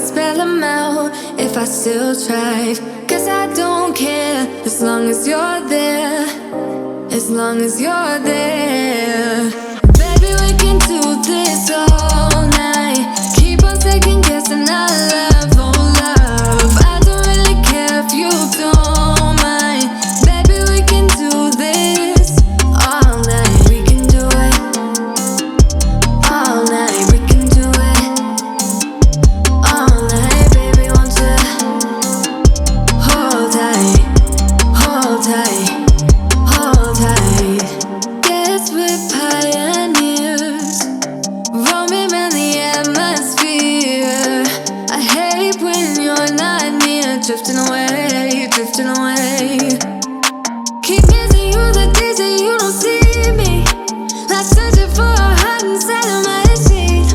spell them out if I still tried. Cause I don't care as long as you're there. As long as you're there. Baby, we can do this all night. Keep on second guessing our love, oh love. I don't really care if you don't mind. Baby, we can do this all night. We can do it all night. We can do it all night. Baby, won't you hold tight, hold tight, hold tight. Guess we're pioneers, roaming around the atmosphere. I hate when you're not near, drifting away, drifting away. Keep missing you the days that you don't see me, like searching for a heart inside of my sheet.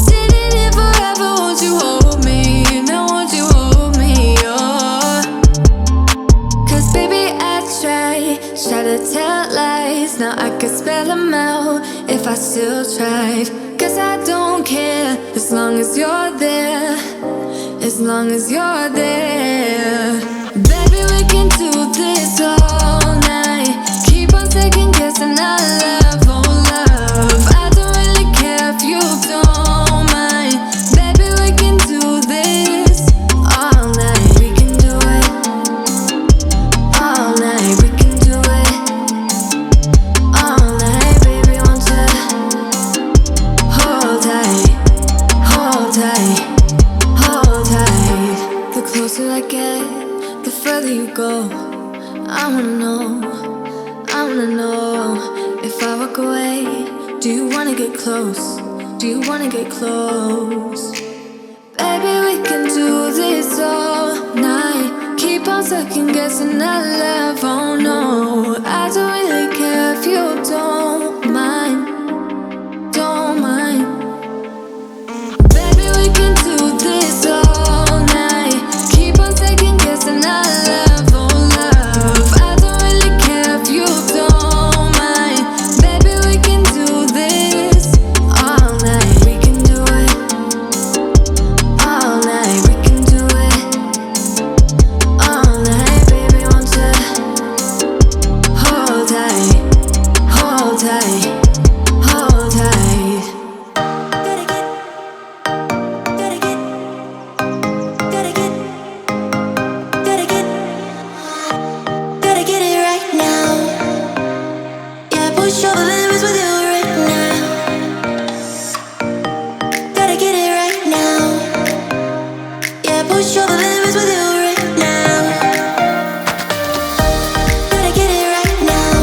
Sitting here forever, won't you hold me? Now won't you hold me? Oh, cause baby I try to tell lies. Now I could spell them out if I still tried. Cause I don't care as long as you're there. As long as you're there. Baby, we can do this all night. Keep on second guessing our love, oh love. I don't really care if you don't mind. Baby, we can do this all night. We can do it all night. We can do it all night. Baby, won't you hold tight, hold tight, hold tight. The closer I get, the further you go. I wanna know if I walk away, do you wanna get close? Do you wanna get close? Baby, we can do this all night. Keep on second guessing our love, oh no. I don't really care if you don't mind, don't mind. Baby, we can do this all night. Keep on second guessing our love, oh love. I don't really care if you don't mind. Baby, we can do this all night. We can do it all night. We can do it all night. Baby, won't you hold tight, hold tight, hold tight. Gotta get it right now. Yeah, push over limits with you right now. Gotta get it right now. Yeah, push over limits with you right now. Gotta get it right now.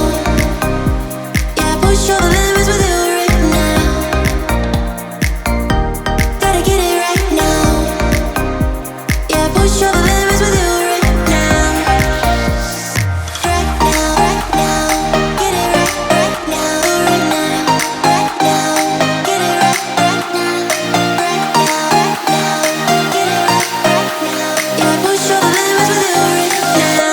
Yeah, push over limits with you right now. Gotta get it right now. Yeah, push over limits with you right now. Right now, right now. Get it right now, right now, right now. Get it right now, right now, right now. Get it right now. Yeah, push over limits with you right now.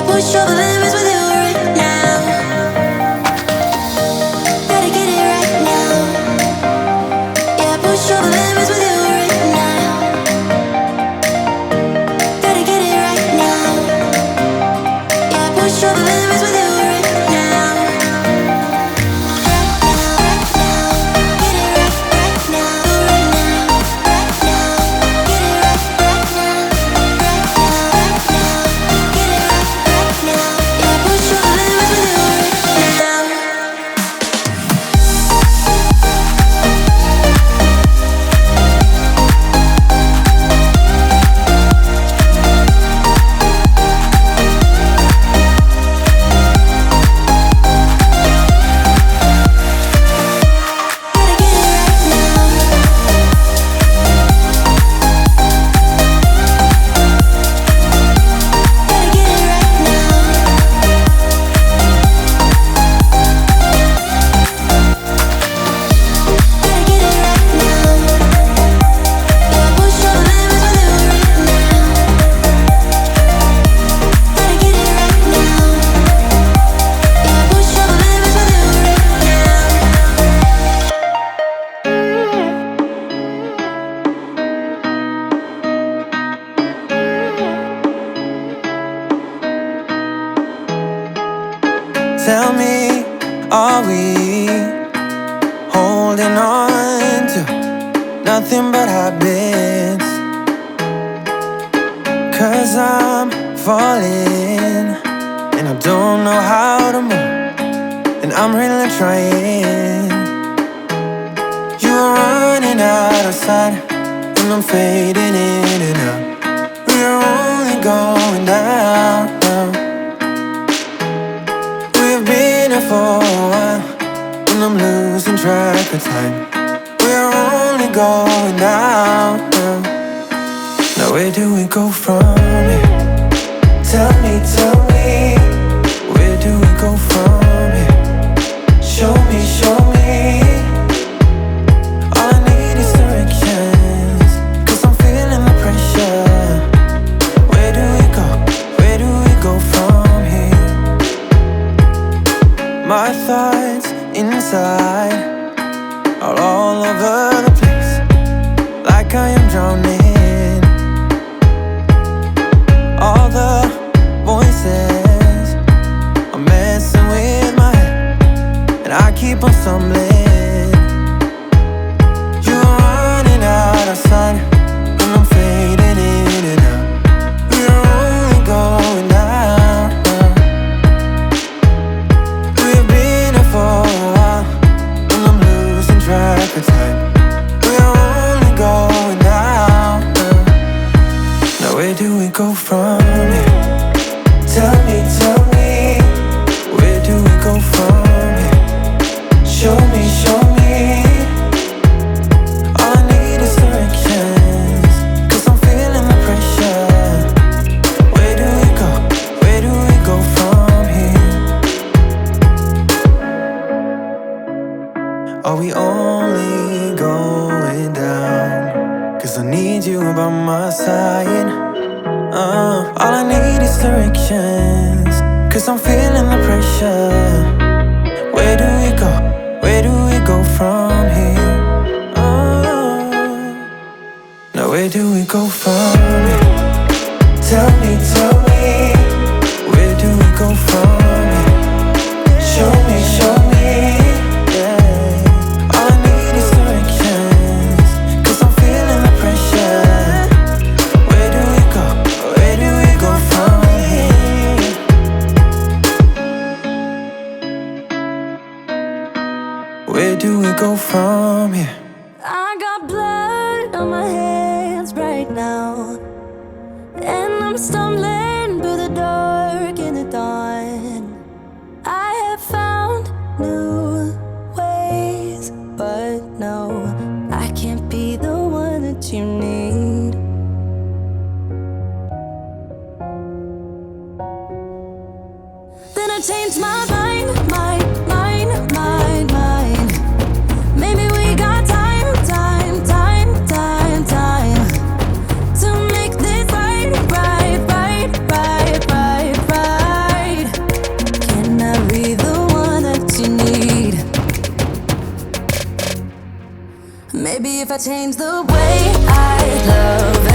Push over limits with you right now. Gotta get it right now. Yeah, push over limits with you right now. Gotta get it right now. Yeah, push over limits with you right now. Right now, get it right now, right now, right now. Get it right Tell me, are we holding on to nothing but habits? 'Cause I'm falling and I don't know how to move, and I'm really trying. You're running out of sight and I'm fading in and out. We're only going down, down. We've been here for a while and I'm losing track of time. We're only going down, down. Now where do we go from here? Tell me, where do we go from here? Show me, show me. All I need is directions, 'cause I'm feeling the pressure. Where do we go from here? My thoughts inside are all over the place, like I am drowning. All the voices are messing with my head, and I keep on stumbling. You're running out of sight and I'm fading in and out. We're only going down, down. We've been here for a while and I'm losing track of time. We're only going down, down. Now where do we go from here? Tell me, where do we go from here? Show me, show me. All I need is directions, 'cause I'm feeling the pressure. Where do we go from here? Are we only going down? 'Cause I need you by my side. All I need is directions, 'cause I'm feeling the pressure. Where do we go from here? Now where do we go from here? Tell me, where do we go from here? Show me, yeah. All I need is directions, 'cause I'm feeling the pressure. Where do we go from here? Where do we go from here? I got blood on my hands right now, and I'm stumbling through the dark in the dawn. I have found new ways, but no, I can't be the one that you need. Then I changed my mind. Maybe we got time to make this right. Can I be the one that you need? Maybe if I change the way I love